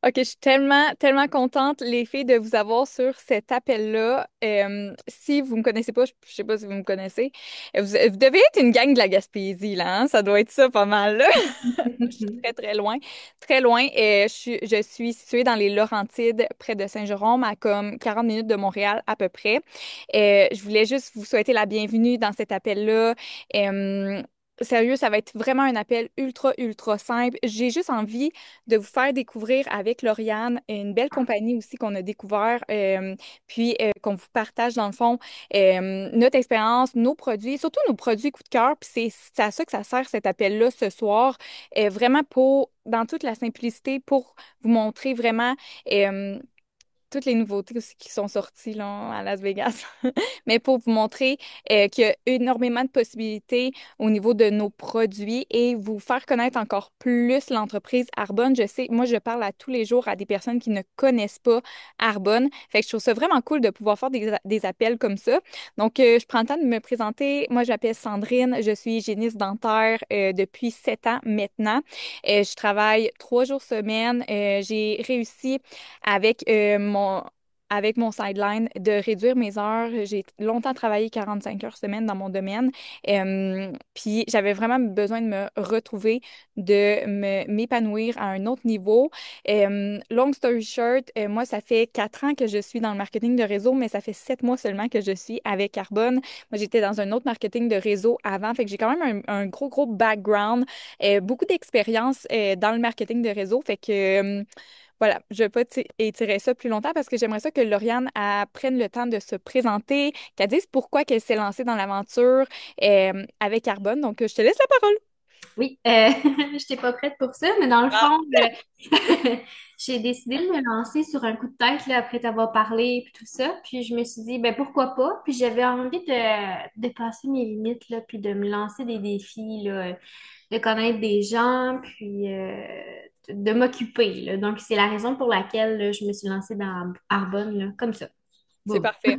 Ok, je suis tellement, tellement contente, les filles, de vous avoir sur cet appel-là. Si vous me connaissez pas, je sais pas si vous me connaissez, vous devez être une gang de la Gaspésie, là, hein? Ça doit être ça pas mal, là. Je suis très, très loin. Très loin. Je suis située dans les Laurentides, près de Saint-Jérôme, à comme 40 minutes de Montréal, à peu près. Je voulais juste vous souhaiter la bienvenue dans cet appel-là. Euh, Sérieux, ça va être vraiment un appel ultra, ultra simple. J'ai juste envie de vous faire découvrir avec Lauriane une belle compagnie aussi qu'on a découvert, puis qu'on vous partage dans le fond notre expérience, nos produits, surtout nos produits coup de cœur. Puis c'est à ça que ça sert cet appel-là ce soir, vraiment pour, dans toute la simplicité, pour vous montrer vraiment toutes les nouveautés aussi qui sont sorties là, à Las Vegas, mais pour vous montrer qu'il y a énormément de possibilités au niveau de nos produits et vous faire connaître encore plus l'entreprise Arbonne. Je sais, moi, je parle à tous les jours à des personnes qui ne connaissent pas Arbonne. Fait que je trouve ça vraiment cool de pouvoir faire des appels comme ça. Donc, je prends le temps de me présenter. Moi, je m'appelle Sandrine. Je suis hygiéniste dentaire depuis 7 ans maintenant. Je travaille 3 jours semaine. J'ai réussi avec mon sideline de réduire mes heures. J'ai longtemps travaillé 45 heures semaine dans mon domaine. Puis j'avais vraiment besoin de me retrouver, m'épanouir à un autre niveau. Long story short, moi, ça fait 4 ans que je suis dans le marketing de réseau, mais ça fait 7 mois seulement que je suis avec Carbone. Moi, j'étais dans un autre marketing de réseau avant, fait que j'ai quand même un gros, gros background, beaucoup d'expérience dans le marketing de réseau. Fait que voilà, je ne vais pas étirer ça plus longtemps parce que j'aimerais ça que Lauriane prenne le temps de se présenter, qu'elle dise pourquoi qu'elle s'est lancée dans l'aventure avec Carbone. Donc, je te laisse la parole. Oui, je n'étais pas prête pour ça, mais dans le Ah. fond, j'ai décidé de me lancer sur un coup de tête là, après t'avoir parlé et tout ça. Puis je me suis dit, ben pourquoi pas? Puis j'avais envie de dépasser mes limites, là, puis de me lancer des défis, là, de connaître des gens, puis de m'occuper, là. Donc c'est la raison pour laquelle là, je me suis lancée dans Arbonne, là, comme ça. C'est Boum. parfait.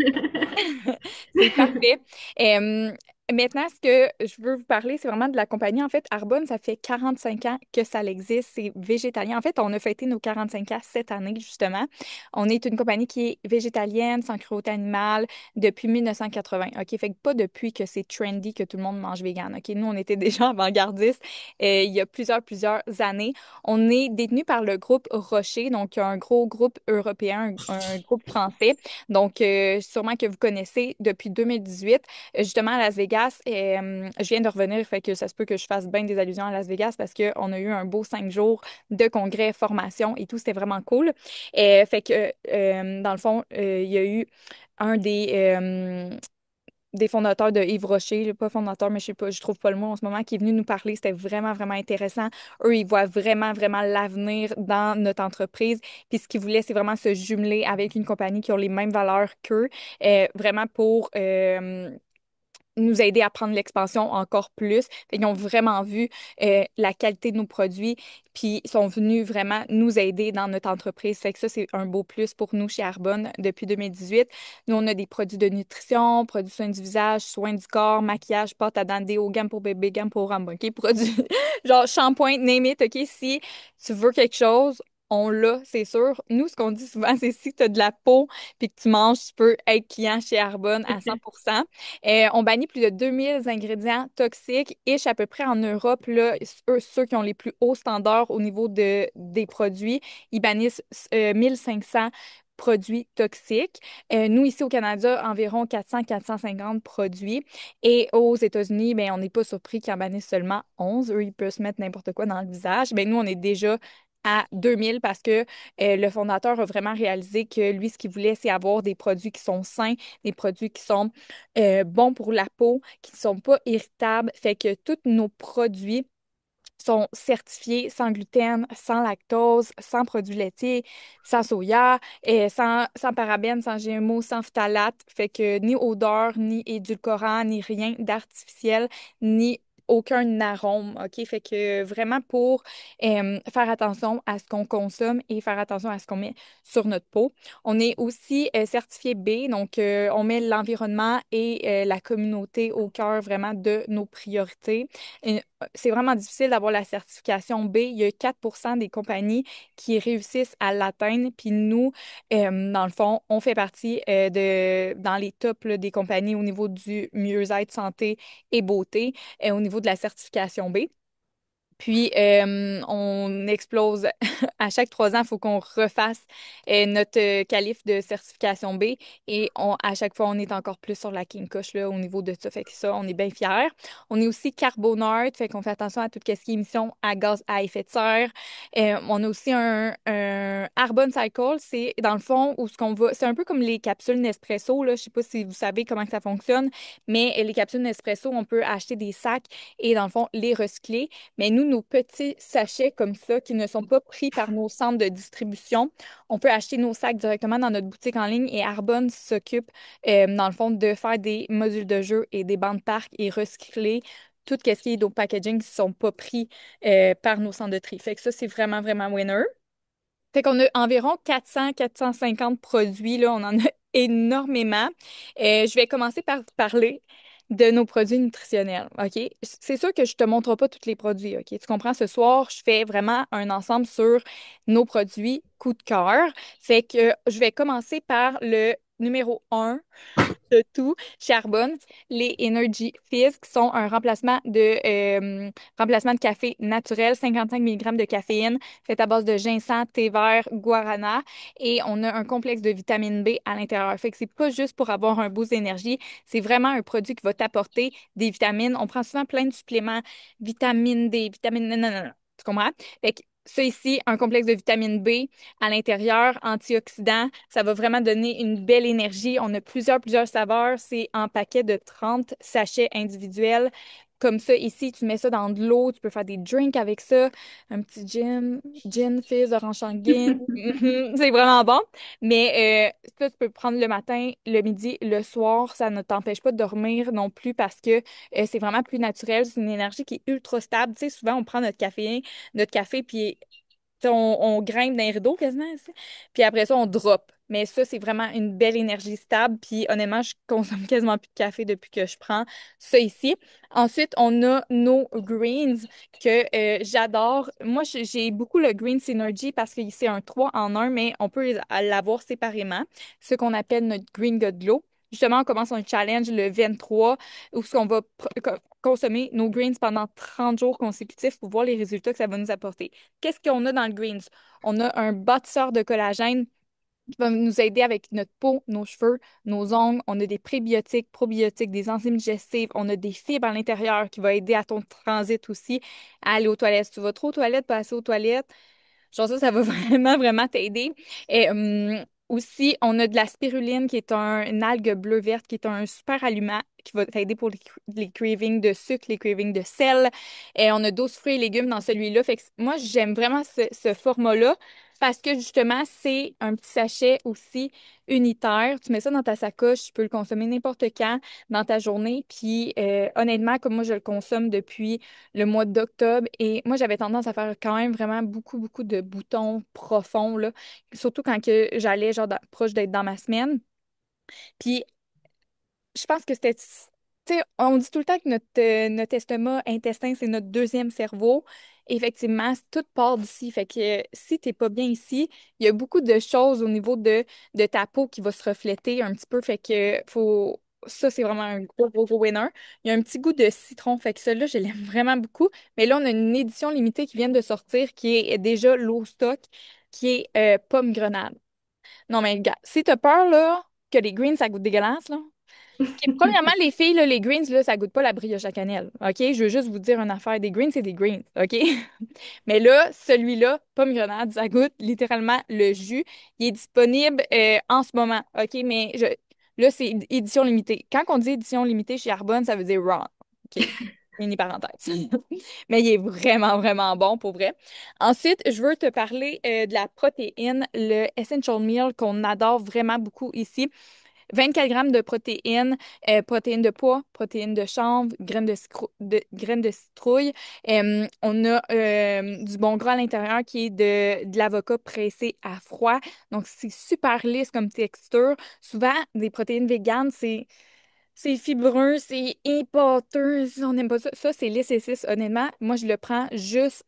C'est parfait. Euh, Maintenant, ce que je veux vous parler, c'est vraiment de la compagnie. En fait, Arbonne, ça fait 45 ans que ça existe. C'est végétalien. En fait, on a fêté nos 45 ans cette année, justement. On est une compagnie qui est végétalienne, sans cruauté animale, depuis 1980. OK? Fait que pas depuis que c'est trendy que tout le monde mange vegan. OK? Nous, on était déjà avant-gardistes il y a plusieurs années. On est détenu par le groupe Rocher, donc un gros groupe européen, un groupe français. Donc, sûrement que vous connaissez depuis 2018. Justement, à Las Vegas, je viens de revenir, fait que ça se peut que je fasse bien des allusions à Las Vegas parce qu'on a eu un beau 5 jours de congrès, formation et tout, c'était vraiment cool. Fait que, dans le fond, il y a eu un des fondateurs de Yves Rocher, pas fondateur, mais je sais pas, je trouve pas le mot en ce moment, qui est venu nous parler. C'était vraiment, vraiment intéressant. Eux, ils voient vraiment, vraiment l'avenir dans notre entreprise. Puis ce qu'ils voulaient, c'est vraiment se jumeler avec une compagnie qui a les mêmes valeurs qu'eux, vraiment pour nous aider à prendre l'expansion encore plus. Fait qu'ils ont vraiment vu la qualité de nos produits, puis ils sont venus vraiment nous aider dans notre entreprise. Fait que ça, c'est un beau plus pour nous chez Arbonne depuis 2018. Nous, on a des produits de nutrition, produits soins du visage, soins du corps, maquillage, pâte à dents, déo, gamme pour bébé, gamme pour homme, OK? Produits genre shampoing, name it, OK? Si tu veux quelque chose, on l'a, c'est sûr. Nous, ce qu'on dit souvent, c'est si tu as de la peau puis que tu manges, tu peux être client chez Arbonne à 100%. On bannit plus de 2000 ingrédients toxiques, ish à peu près en Europe, là, ceux qui ont les plus hauts standards au niveau des produits, ils bannissent 1500 produits toxiques. Nous, ici au Canada, environ 400-450 produits. Et aux États-Unis, ben, on n'est pas surpris qu'ils en bannissent seulement 11. Eux, ils peuvent se mettre n'importe quoi dans le visage. Ben, nous, on est déjà à 2000 parce que le fondateur a vraiment réalisé que lui, ce qu'il voulait, c'est avoir des produits qui sont sains, des produits qui sont bons pour la peau, qui ne sont pas irritables. Fait que tous nos produits sont certifiés sans gluten, sans lactose, sans produits laitiers, sans soya, sans parabènes, sans GMO, sans phtalates. Fait que ni odeur, ni édulcorant, ni rien d'artificiel, ni aucun arôme, OK? Fait que vraiment pour faire attention à ce qu'on consomme et faire attention à ce qu'on met sur notre peau. On est aussi certifié B, donc on met l'environnement et la communauté au cœur vraiment de nos priorités. Et, c'est vraiment difficile d'avoir la certification B. Il y a 4 des compagnies qui réussissent à l'atteindre, puis nous, dans le fond, on fait partie dans les tops là, des compagnies au niveau du mieux-être, santé et beauté, au niveau de la certification B. Puis, on explose à chaque 3 ans, il faut qu'on refasse notre qualif de certification B et à chaque fois, on est encore plus sur la King Coche là, au niveau de ça. Fait que ça, on est bien fiers. On est aussi Carbonart, fait qu'on fait attention à tout ce qui est émissions à gaz à effet de serre. On a aussi un Arbon Cycle, c'est dans le fond où ce qu'on va, c'est un peu comme les capsules Nespresso, là. Je sais pas si vous savez comment que ça fonctionne, mais les capsules Nespresso, on peut acheter des sacs et dans le fond, les recycler. Mais nous, nos petits sachets comme ça, qui ne sont pas pris par nos centres de distribution, on peut acheter nos sacs directement dans notre boutique en ligne et Arbonne s'occupe, dans le fond, de faire des modules de jeu et des bancs de parc et recycler tout ce qui est nos packaging qui ne sont pas pris par nos centres de tri. Fait que ça, c'est vraiment, vraiment winner. Fait qu'on a environ 400-450 produits, là, on en a énormément. Je vais commencer par parler de nos produits nutritionnels, OK? C'est sûr que je te montre pas tous les produits, OK? Tu comprends? Ce soir, je fais vraiment un ensemble sur nos produits coup de cœur. Fait que je vais commencer par le numéro un de tout, Charbonne, les Energy Fizz, qui sont un remplacement de café naturel, 55 mg de caféine, fait à base de ginseng, thé vert, guarana, et on a un complexe de vitamine B à l'intérieur. Fait que c'est pas juste pour avoir un boost d'énergie, c'est vraiment un produit qui va t'apporter des vitamines. On prend souvent plein de suppléments, vitamine D, vitamine... Non, non, non, non. Tu comprends? Fait que ça ici, un complexe de vitamine B à l'intérieur, antioxydant. Ça va vraiment donner une belle énergie. On a plusieurs saveurs. C'est en paquet de 30 sachets individuels. Comme ça, ici, tu mets ça dans de l'eau. Tu peux faire des drinks avec ça. Un petit gin fizz, orange sanguine. Mhm, c'est vraiment bon. Mais ça, tu peux prendre le matin, le midi, le soir. Ça ne t'empêche pas de dormir non plus parce que c'est vraiment plus naturel. C'est une énergie qui est ultra stable. Tu sais, souvent, on prend notre café, puis tu sais, on grimpe dans les rideaux quasiment, tu sais. Puis après ça, on drop. Mais ça, c'est vraiment une belle énergie stable. Puis honnêtement, je consomme quasiment plus de café depuis que je prends ça ici. Ensuite, on a nos greens que j'adore. Moi, j'ai beaucoup le Green Synergy parce que c'est un 3 en un, mais on peut l'avoir séparément. Ce qu'on appelle notre Green God Glow. Justement, on commence un challenge le 23 où on va consommer nos greens pendant 30 jours consécutifs pour voir les résultats que ça va nous apporter. Qu'est-ce qu'on a dans le greens? On a un bâtisseur de collagène qui va nous aider avec notre peau, nos cheveux, nos ongles. On a des prébiotiques, probiotiques, des enzymes digestives. On a des fibres à l'intérieur qui vont aider à ton transit aussi à aller aux toilettes. Si tu vas trop aux toilettes, pas assez aux toilettes, genre ça va vraiment, vraiment t'aider. Et aussi, on a de la spiruline qui est une algue bleu-verte, qui est un super aliment qui va t'aider pour les cravings de sucre, les cravings de sel. Et on a 12 fruits et légumes dans celui-là. Fait que moi, j'aime vraiment ce format-là parce que justement, c'est un petit sachet aussi unitaire. Tu mets ça dans ta sacoche, tu peux le consommer n'importe quand dans ta journée. Puis honnêtement, comme moi, je le consomme depuis le mois d'octobre. Et moi, j'avais tendance à faire quand même vraiment beaucoup, beaucoup de boutons profonds, là. Surtout quand que j'allais, genre, proche d'être dans ma semaine. Puis, je pense que c'était... Tu sais, on dit tout le temps que notre estomac, intestin, c'est notre deuxième cerveau. Effectivement, tout part d'ici. Fait que si t'es pas bien ici, il y a beaucoup de choses au niveau de ta peau qui va se refléter un petit peu. Fait que faut... Ça, c'est vraiment un gros, gros, gros winner. Il y a un petit goût de citron. Fait que celui-là, je l'aime vraiment beaucoup. Mais là, on a une édition limitée qui vient de sortir qui est déjà low stock, qui est pomme grenade. Non, mais gars, si t'as peur, là, que les greens, ça goûte dégueulasse, là. OK, premièrement, les filles, là, les greens, là, ça goûte pas la brioche à cannelle. OK? Je veux juste vous dire une affaire. Des greens, c'est des greens. OK? Mais là, celui-là, pomme grenade, ça goûte littéralement le jus. Il est disponible en ce moment. OK? Mais là, c'est édition limitée. Quand on dit édition limitée chez Arbonne, ça veut dire raw. OK? Mini parenthèse. Mais il est vraiment, vraiment bon pour vrai. Ensuite, je veux te parler de la protéine, le Essential Meal qu'on adore vraiment beaucoup ici. 24 grammes de protéines, protéines de pois, protéines de chanvre, graines de citrouille. On a du bon gras à l'intérieur qui est de l'avocat pressé à froid. Donc, c'est super lisse comme texture. Souvent, des protéines véganes, c'est fibreux, c'est épâteux. On n'aime pas ça. Ça, c'est lisse et cisse. Honnêtement, moi, je le prends juste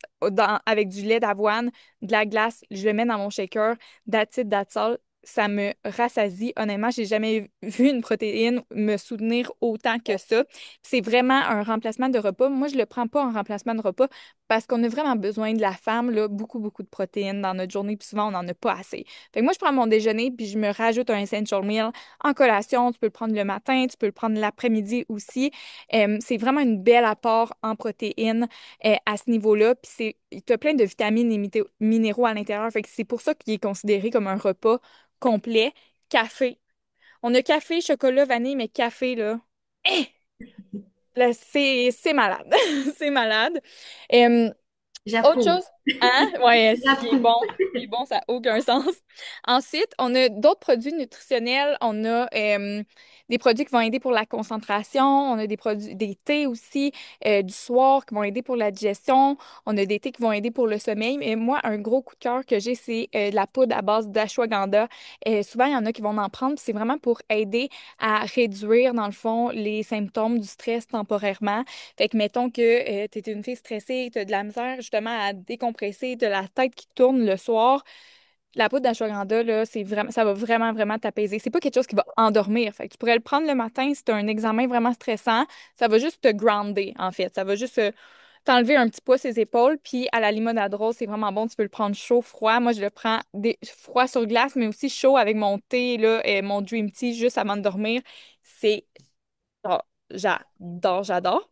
avec du lait d'avoine, de la glace. Je le mets dans mon shaker. That's it, that's all. Ça me rassasie. Honnêtement, j'ai jamais vu une protéine me soutenir autant que ça. C'est vraiment un remplacement de repas. Moi, je le prends pas en remplacement de repas parce qu'on a vraiment besoin de la femme, là, beaucoup, beaucoup de protéines dans notre journée, puis souvent, on n'en a pas assez. Fait que moi, je prends mon déjeuner, puis je me rajoute un essential meal en collation. Tu peux le prendre le matin, tu peux le prendre l'après-midi aussi. C'est vraiment une belle apport en protéines à ce niveau-là. Puis tu as plein de vitamines et minéraux à l'intérieur. Fait que c'est pour ça qu'il est considéré comme un repas complet. Café. On a café, chocolat, vanille, mais café, là, eh, là, c'est malade. C'est malade. Euh, Autre J'approuve. chose, hein? Ouais, il est J'approuve. bon. Il est bon, ça n'a aucun sens. Ensuite, on a d'autres produits nutritionnels. On a des produits qui vont aider pour la concentration. On a des produits, des thés aussi du soir qui vont aider pour la digestion. On a des thés qui vont aider pour le sommeil. Mais moi, un gros coup de cœur que j'ai, c'est de la poudre à base d'ashwagandha. Souvent, il y en a qui vont en prendre. Puis c'est vraiment pour aider à réduire, dans le fond, les symptômes du stress temporairement. Fait que mettons que tu es une fille stressée, tu as de la misère justement à décompresser, de la tête qui tourne le soir, la poudre d'ashwagandha, là, c'est vraiment, ça va vraiment, vraiment t'apaiser. C'est pas quelque chose qui va endormir. Fait que tu pourrais le prendre le matin si tu as un examen vraiment stressant. Ça va juste te grounder, en fait. Ça va juste t'enlever un petit poids ses épaules. Puis à la limonade-rose, c'est vraiment bon. Tu peux le prendre chaud, froid. Moi, je le prends froid sur glace, mais aussi chaud avec mon thé, là, et mon Dream Tea juste avant de dormir. C'est... oh, j'adore, j'adore.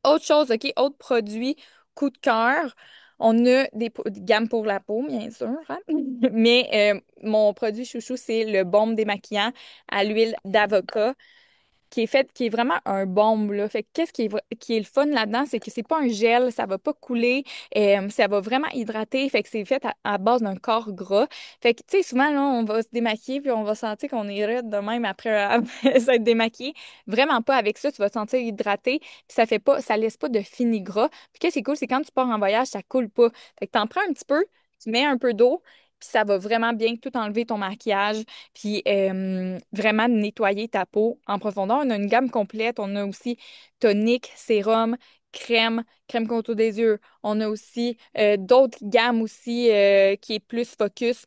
Autre chose, OK, autre produit, coup de cœur. On a des gammes pour la peau, bien sûr, hein. Mais mon produit chouchou, c'est le baume démaquillant à l'huile d'avocat qui est vraiment un baume, là. Fait que qu'est-ce qui est le fun là-dedans, c'est que c'est pas un gel, ça va pas couler, ça va vraiment hydrater, fait que c'est fait à base d'un corps gras. Fait que, tu sais, souvent, là, on va se démaquiller, puis on va sentir qu'on est raide de même après, après s'être démaquillé. Vraiment pas avec ça, tu vas te sentir hydraté, puis ça laisse pas de fini gras. Puis qu'est-ce qui est cool, c'est quand tu pars en voyage, ça coule pas. Fait que t'en prends un petit peu, tu mets un peu d'eau, puis ça va vraiment bien tout enlever ton maquillage puis vraiment nettoyer ta peau en profondeur. On a une gamme complète. On a aussi tonique, sérum, crème contour des yeux. On a aussi d'autres gammes aussi qui est plus focus.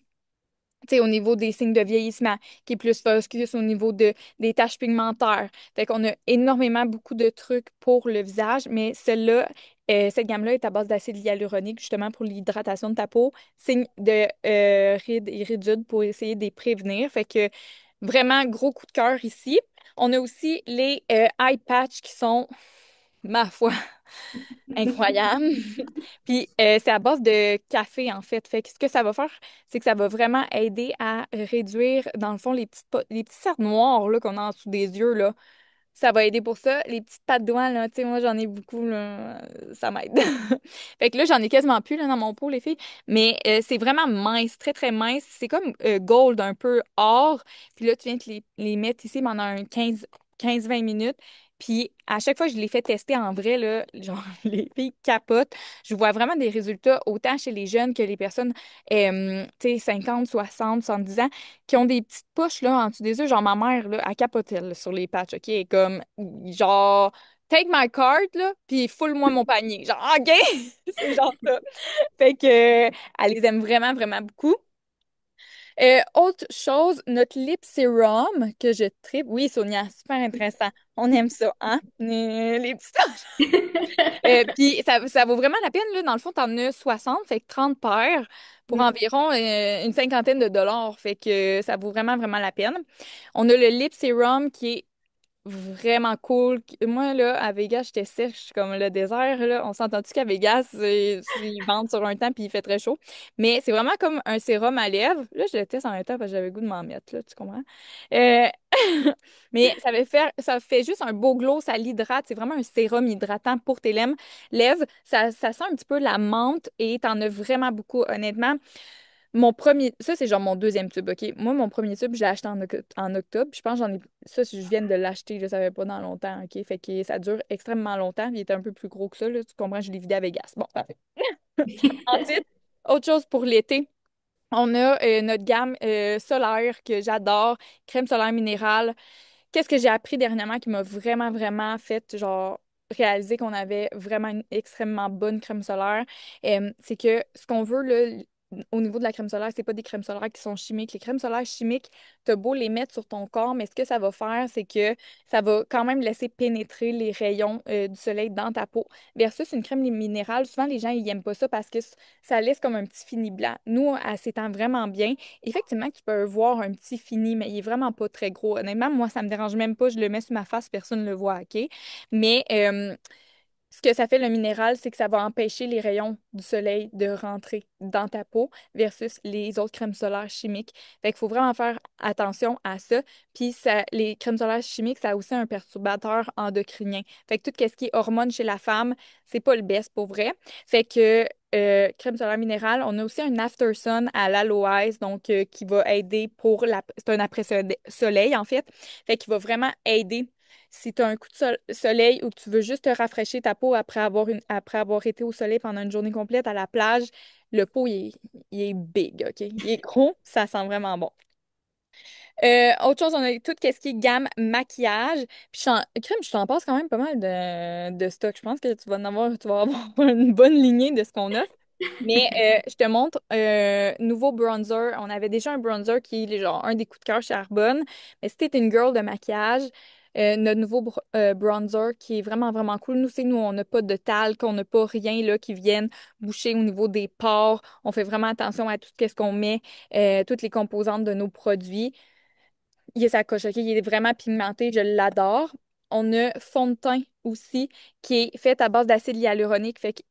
Tu sais, au niveau des signes de vieillissement, qui est plus focus au niveau des taches pigmentaires. Fait qu'on a énormément beaucoup de trucs pour le visage, mais celle-là, cette gamme-là est à base d'acide hyaluronique, justement pour l'hydratation de ta peau, signe de rides et ridules pour essayer de les prévenir. Fait que vraiment gros coup de cœur ici. On a aussi les eye patch qui sont, ma foi, incroyables. Puis c'est à base de café, en fait. Fait que ce que ça va faire, c'est que ça va vraiment aider à réduire, dans le fond, les petits cercles noirs là, qu'on a en dessous des yeux, là. Ça va aider pour ça. Les petites pattes de doigts, là, tu sais, moi, j'en ai beaucoup, là, ça m'aide. Fait que là, j'en ai quasiment plus, là, dans mon pot, les filles. Mais c'est vraiment mince, très, très mince. C'est comme gold, un peu or. Puis là, tu viens te les mettre ici pendant un 15-20 minutes. Puis à chaque fois que je les fais tester en vrai, là, genre, les filles capotent. Je vois vraiment des résultats autant chez les jeunes que les personnes, tu sais, 50, 60, 70 ans qui ont des petites poches là, en dessous des yeux. Genre, ma mère, là, elle capote, elle, sur les patchs, OK? Elle est comme, genre, take my card, là, puis full-moi mon panier. Genre, OK? C'est genre ça. Fait que, elle les aime vraiment, vraiment beaucoup. Autre chose, notre lip serum que je tripe. Oui, Sonia, super intéressant. On aime ça, hein? Les petits puis ça vaut vraiment la peine, là. Dans le fond, t'en as 60, fait que 30 paires pour Mm. environ une cinquantaine de dollars. Fait que ça vaut vraiment, vraiment la peine. On a le lip serum qui est vraiment cool. Moi, là, à Vegas, j'étais sèche comme le désert, là. On s'entend-tu qu'à Vegas, ils vendent sur un temps puis il fait très chaud. Mais c'est vraiment comme un sérum à lèvres. Là, je le teste en même temps parce que j'avais le goût de m'en mettre, là, tu comprends? Euh, Mais ça fait juste un beau glow, ça l'hydrate. C'est vraiment un sérum hydratant pour tes lèvres. Ça sent un petit peu la menthe et t'en as vraiment beaucoup, honnêtement. Mon premier, ça c'est genre mon deuxième tube, OK? Moi, mon premier tube, je l'ai acheté en octobre. Je pense que j'en ai, ça, je viens de l'acheter, je savais pas dans longtemps, OK? Fait que ça dure extrêmement longtemps. Il était un peu plus gros que ça, là, tu comprends, je l'ai vidé à Vegas. Bon, parfait. Ensuite, autre chose pour l'été. On a notre gamme solaire que j'adore, crème solaire minérale. Qu'est-ce que j'ai appris dernièrement qui m'a vraiment, vraiment fait, genre, réaliser qu'on avait vraiment une extrêmement bonne crème solaire? C'est que ce qu'on veut, là, au niveau de la crème solaire, c'est pas des crèmes solaires qui sont chimiques. Les crèmes solaires chimiques, t'as beau les mettre sur ton corps, mais ce que ça va faire, c'est que ça va quand même laisser pénétrer les rayons du soleil dans ta peau. Versus une crème minérale, souvent les gens, ils aiment pas ça parce que ça laisse comme un petit fini blanc. Nous, elle s'étend vraiment bien. Effectivement, tu peux voir un petit fini, mais il est vraiment pas très gros. Honnêtement, moi, ça me dérange même pas. Je le mets sur ma face, personne ne le voit, OK? Mais ce que ça fait le minéral, c'est que ça va empêcher les rayons du soleil de rentrer dans ta peau versus les autres crèmes solaires chimiques. Fait qu'il faut vraiment faire attention à ça. Puis ça, les crèmes solaires chimiques, ça a aussi un perturbateur endocrinien. Fait que tout ce qui est hormones chez la femme, c'est pas le best pour vrai. Fait que crème solaire minérale, on a aussi un after sun à l'aloès, donc qui va aider pour la... C'est un après-soleil, en fait. Fait qu'il va vraiment aider si tu as un coup de soleil ou que tu veux juste te rafraîchir ta peau après avoir été au soleil pendant une journée complète à la plage, le pot, il est big, OK? Il est gros, ça sent vraiment bon. Autre chose, on a tout ce qui est gamme maquillage. Puis, crème, je t'en passe quand même pas mal de stock. Je pense que tu vas avoir une bonne lignée de ce qu'on a. Mais je te montre nouveau bronzer. On avait déjà un bronzer qui est genre un des coups de cœur chez Arbonne. Mais si t'es une girl de maquillage, notre nouveau bronzer qui est vraiment, vraiment cool. Nous, on n'a pas de talc, on n'a pas rien là qui vienne boucher au niveau des pores. On fait vraiment attention à tout ce qu'on met, toutes les composantes de nos produits. Il est sa coche, OK? Il est vraiment pigmenté, je l'adore. On a fond de teint aussi qui est fait à base d'acide hyaluronique. Fait que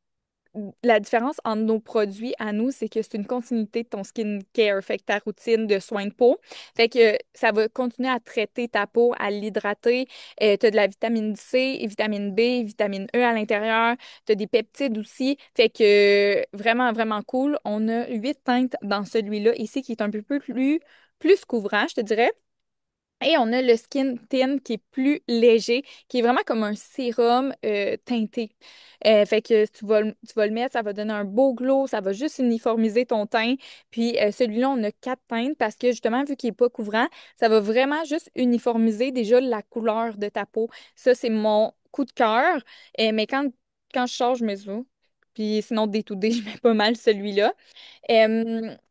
la différence entre nos produits à nous, c'est que c'est une continuité de ton skincare, fait que ta routine de soins de peau. Fait que ça va continuer à traiter ta peau, à l'hydrater. Tu as de la vitamine C, vitamine B, vitamine E à l'intérieur. Tu as des peptides aussi. Fait que vraiment, vraiment cool. On a 8 teintes dans celui-là ici qui est un peu plus couvrant, je te dirais. Et on a le Skin Tint qui est plus léger, qui est vraiment comme un sérum teinté. Fait que tu vas le mettre, ça va donner un beau glow, ça va juste uniformiser ton teint. Puis celui-là, on a 4 teintes parce que justement, vu qu'il n'est pas couvrant, ça va vraiment juste uniformiser déjà la couleur de ta peau. Ça, c'est mon coup de cœur. Mais quand je change mes os, puis sinon, day to day, je mets pas mal celui-là.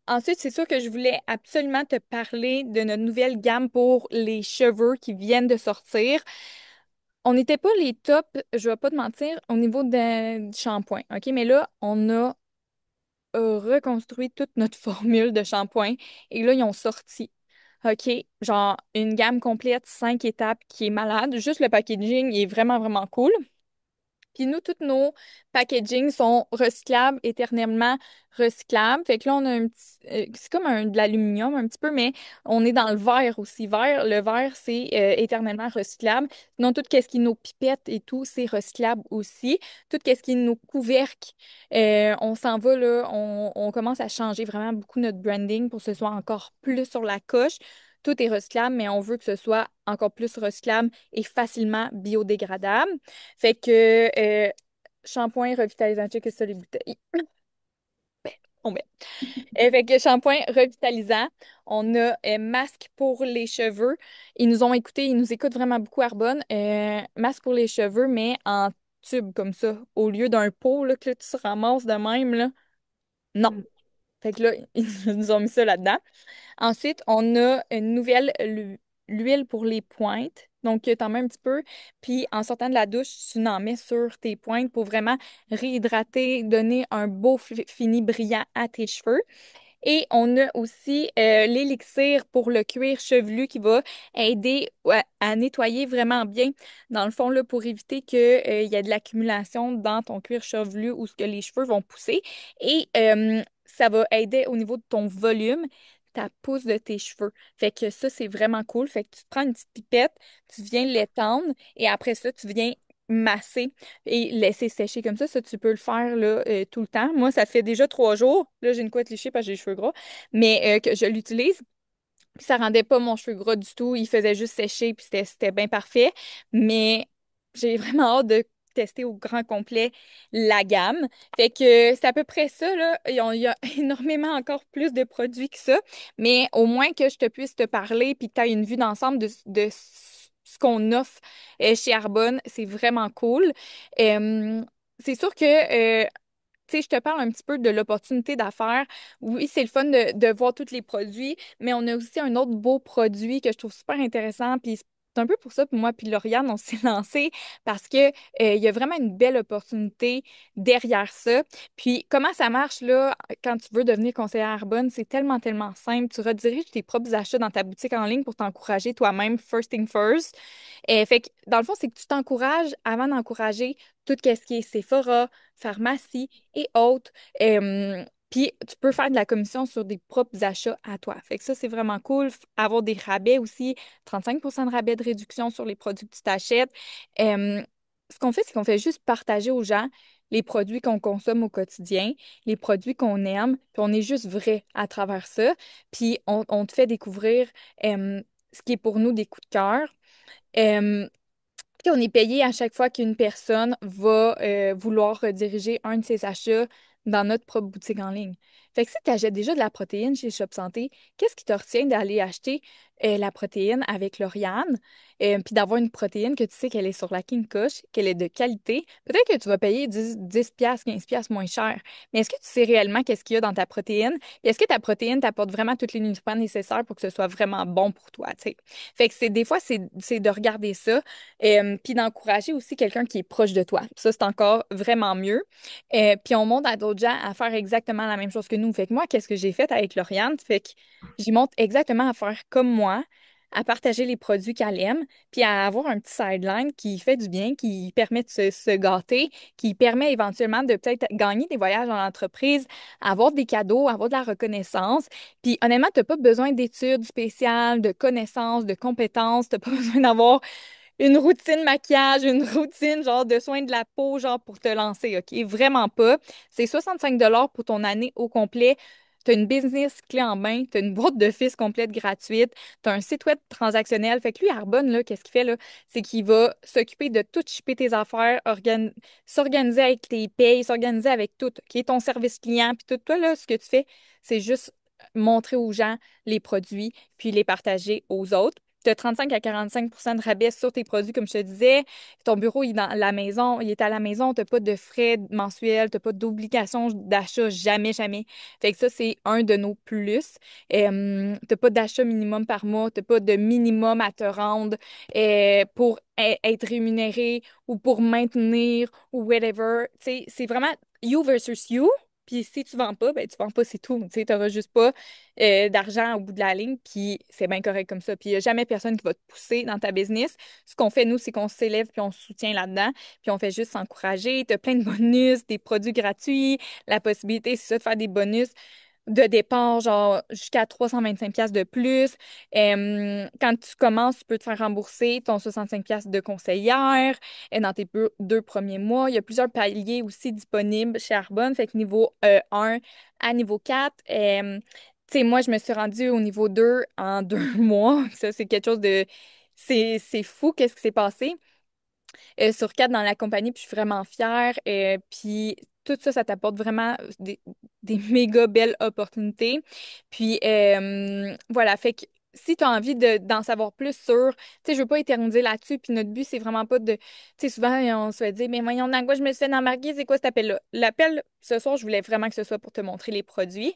Ensuite, c'est sûr que je voulais absolument te parler de notre nouvelle gamme pour les cheveux qui viennent de sortir. On n'était pas les tops, je vais pas te mentir, au niveau du shampoing, OK? Mais là, on a reconstruit toute notre formule de shampoing et là, ils ont sorti, OK, genre une gamme complète, 5 étapes qui est malade. Juste le packaging il est vraiment, vraiment cool. Puis nous, tous nos packaging sont recyclables, éternellement recyclables. Fait que là, on a un petit... c'est comme de l'aluminium un petit peu, mais on est dans le verre aussi. Le verre, c'est éternellement recyclable. Sinon, tout ce qui est nos pipettes et tout, c'est recyclable aussi. Tout ce qui est nos couvercles, on s'en va là, on commence à changer vraiment beaucoup notre branding pour que ce soit encore plus sur la coche. Tout est recyclable, mais on veut que ce soit encore plus recyclable et facilement biodégradable. Fait que shampoing revitalisant, check ça les bouteilles. On met. Fait que shampoing revitalisant, on a masque pour les cheveux. Ils nous ont écoutés, ils nous écoutent vraiment beaucoup Arbonne. Masque pour les cheveux, mais en tube comme ça, au lieu d'un pot là, que là, tu se ramasses de même là. Non. Hmm. Fait que là, ils nous ont mis ça là-dedans. Ensuite, on a une nouvelle l'huile pour les pointes. Donc, tu en mets un petit peu, puis en sortant de la douche, tu en mets sur tes pointes pour vraiment réhydrater, donner un beau fini brillant à tes cheveux. Et on a aussi l'élixir pour le cuir chevelu qui va aider à nettoyer vraiment bien, dans le fond, là, pour éviter qu'il y ait de l'accumulation dans ton cuir chevelu où ce que les cheveux vont pousser. Et ça va aider au niveau de ton volume, ta pousse de tes cheveux. Fait que ça, c'est vraiment cool. Fait que tu te prends une petite pipette, tu viens l'étendre et après ça, tu viens masser et laisser sécher comme ça. Ça, tu peux le faire là, tout le temps. Moi, ça fait déjà 3 jours. Là, j'ai une couette léchée parce que j'ai les cheveux gras, mais que je l'utilise. Puis ça rendait pas mon cheveu gras du tout. Il faisait juste sécher, puis c'était bien parfait. Mais j'ai vraiment hâte de tester au grand complet la gamme. Fait que c'est à peu près ça, là. Il y a énormément encore plus de produits que ça. Mais au moins que je te puisse te parler, puis que tu aies une vue d'ensemble de ce qu'on offre chez Arbonne, c'est vraiment cool. C'est sûr que tu sais, je te parle un petit peu de l'opportunité d'affaires. Oui, c'est le fun de voir tous les produits, mais on a aussi un autre beau produit que je trouve super intéressant. Puis c'est un peu pour ça que moi puis Lauriane, on s'est lancé parce que il y a vraiment une belle opportunité derrière ça. Puis comment ça marche là quand tu veux devenir conseillère Arbonne? C'est tellement, tellement simple. Tu rediriges tes propres achats dans ta boutique en ligne pour t'encourager toi-même, first thing first. Fait que dans le fond, c'est que tu t'encourages avant d'encourager tout ce qui est Sephora, pharmacie et autres. Puis tu peux faire de la commission sur des propres achats à toi. Fait que ça, c'est vraiment cool. Avoir des rabais aussi, 35 de rabais de réduction sur les produits que tu t'achètes. Ce qu'on fait, c'est qu'on fait juste partager aux gens les produits qu'on consomme au quotidien, les produits qu'on aime, puis on est juste vrai à travers ça. Puis on te fait découvrir ce qui est pour nous des coups de cœur. Euh, Puis on est payé à chaque fois qu'une personne va vouloir rediriger un de ses achats dans notre propre boutique en ligne. Fait que si tu achètes déjà de la protéine chez Shop Santé, qu'est-ce qui te retient d'aller acheter la protéine avec Lauriane, puis d'avoir une protéine que tu sais qu'elle est sur la King Kush, qu'elle est de qualité? Peut-être que tu vas payer 10 piastres, 15 piastres moins cher, mais est-ce que tu sais réellement qu'est-ce qu'il y a dans ta protéine? Puis est-ce que ta protéine t'apporte vraiment tous les nutriments nécessaires pour que ce soit vraiment bon pour toi, tu sais? Fait que des fois, c'est de regarder ça. Puis d'encourager aussi quelqu'un qui est proche de toi. Ça, c'est encore vraiment mieux. Puis on montre à d'autres gens à faire exactement la même chose que nous. Fait que moi, qu'est-ce que j'ai fait avec Lauriane? Fait que j'y montre exactement à faire comme moi, à partager les produits qu'elle aime, puis à avoir un petit sideline qui fait du bien, qui permet de se gâter, qui permet éventuellement de peut-être gagner des voyages en entreprise, avoir des cadeaux, avoir de la reconnaissance. Puis honnêtement, tu n'as pas besoin d'études spéciales, de connaissances, de compétences. Tu n'as pas besoin d'avoir une routine maquillage, une routine genre de soins de la peau, genre pour te lancer, OK? Vraiment pas. C'est 65 pour ton année au complet. Tu as une business clé en main, tu as une boîte de fils complète gratuite, tu as un site web transactionnel. Fait que lui, Arbonne, là, qu'est-ce qu'il fait, là? C'est qu'il va s'occuper de tout shipper tes affaires, s'organiser avec tes payes, s'organiser avec tout, OK? Ton service client, puis tout. Toi, là, ce que tu fais, c'est juste montrer aux gens les produits, puis les partager aux autres. Tu as 35 à 45 de rabais sur tes produits, comme je te disais. Ton bureau il est dans la maison, il est à la maison, tu n'as pas de frais mensuels, tu n'as pas d'obligation d'achat, jamais, jamais. Fait que ça, c'est un de nos plus. Tu n'as pas d'achat minimum par mois, tu n'as pas de minimum à te rendre pour être rémunéré ou pour maintenir ou whatever. Tu sais, c'est vraiment you versus you. Puis si tu vends pas, ben tu vends pas, c'est tout. Tu sais, t'auras juste pas d'argent au bout de la ligne, puis c'est bien correct comme ça. Puis il n'y a jamais personne qui va te pousser dans ta business. Ce qu'on fait, nous, c'est qu'on s'élève puis on se soutient là-dedans, puis on fait juste s'encourager. Tu as plein de bonus, des produits gratuits, la possibilité, c'est ça, de faire des bonus de départ, genre jusqu'à 325 pièces de plus. Quand tu commences, tu peux te faire rembourser ton 65 pièces de conseillère dans tes 2 premiers mois. Il y a plusieurs paliers aussi disponibles chez Arbonne, fait que niveau 1 à niveau 4. Tu sais, moi, je me suis rendue au niveau 2 en 2 mois. Ça, c'est quelque chose de... C'est fou, qu'est-ce qui s'est passé sur 4 dans la compagnie, puis je suis vraiment fière. Puis tout ça, ça t'apporte vraiment des méga belles opportunités. Puis voilà, fait que si tu as envie d'en savoir plus sur, tu sais, je veux pas éterniser là-dessus, puis notre but, c'est vraiment pas de, tu sais, souvent, on se fait dire, mais voyons, dans quoi je me suis fait embarquer, c'est quoi cet appel-là? L'appel, ce soir, je voulais vraiment que ce soit pour te montrer les produits,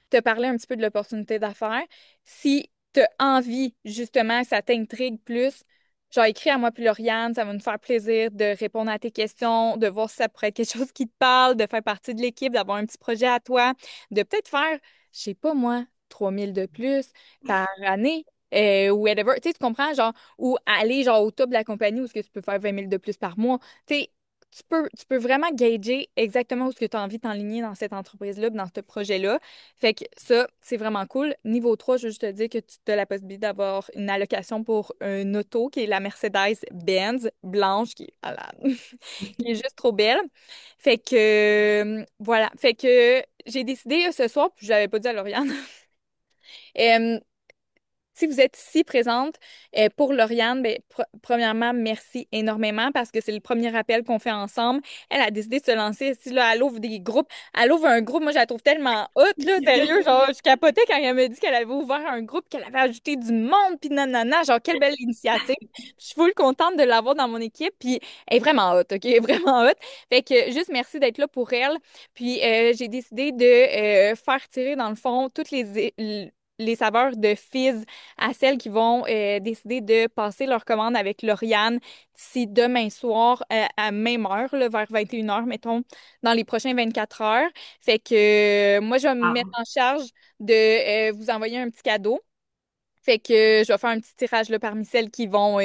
te parler un petit peu de l'opportunité d'affaires. Si tu as envie, justement, que ça t'intrigue plus, genre, écris à moi puis Lauriane, ça va nous faire plaisir de répondre à tes questions, de voir si ça pourrait être quelque chose qui te parle, de faire partie de l'équipe, d'avoir un petit projet à toi, de peut-être faire, je sais pas moi, 3 000 de plus par année. Ou whatever, tu sais, tu comprends, genre, ou aller, genre, au top de la compagnie où est-ce que tu peux faire 20 000 de plus par mois. Tu sais, tu peux vraiment gager exactement où est-ce que tu as envie de t'enligner dans cette entreprise-là, dans ce projet-là. Fait que ça, c'est vraiment cool. Niveau 3, je veux juste te dire que tu as la possibilité d'avoir une allocation pour une auto qui est la Mercedes-Benz blanche, qui est malade, qui est juste trop belle. Fait que, voilà. Fait que j'ai décidé ce soir, puis je l'avais pas dit à Lauriane, si vous êtes ici présente pour Lauriane, ben, premièrement, merci énormément parce que c'est le premier appel qu'on fait ensemble. Elle a décidé de se lancer ici, là, elle ouvre des groupes. Elle ouvre un groupe, moi je la trouve tellement haute, là, sérieux, genre, je capotais quand elle me dit qu'elle avait ouvert un groupe, qu'elle avait ajouté du monde, puis nanana, genre, quelle belle initiative. Je suis full contente de l'avoir dans mon équipe, puis elle est vraiment haute, OK? Elle est vraiment haute. Fait que juste merci d'être là pour elle. Puis j'ai décidé de faire tirer, dans le fond, toutes les saveurs de Fizz à celles qui vont décider de passer leur commande avec Lauriane d'ici demain soir à même heure, là, vers 21 heures, mettons, dans les prochains 24 heures. Fait que moi, je vais me mettre Ah. en charge de vous envoyer un petit cadeau. Fait que je vais faire un petit tirage là, parmi celles qui vont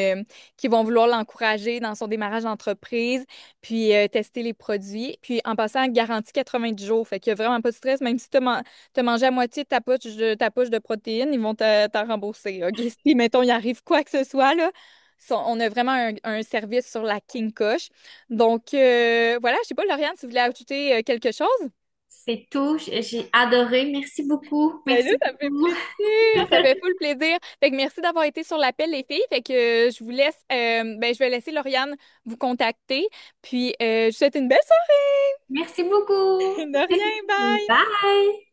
vouloir l'encourager dans son démarrage d'entreprise, puis tester les produits. Puis en passant, garantie 90 jours. Fait qu'il n'y a vraiment pas de stress. Même si tu as mangé à moitié de ta poche de protéines, ils vont t'en rembourser. OK? Si, mettons, il arrive quoi que ce soit, là, on a vraiment un service sur la King Koch. Donc, voilà, je sais pas, Lauriane, si vous voulez ajouter quelque chose? C'est tout. J'ai adoré. Merci beaucoup. Ben là, Merci ça me fait beaucoup. plaisir, ça fait full plaisir. Fait que merci d'avoir été sur l'appel, les filles. Fait que je vous laisse, ben je vais laisser Lauriane vous contacter. Puis je vous souhaite une belle Merci beaucoup. soirée. De rien, bye. Bye.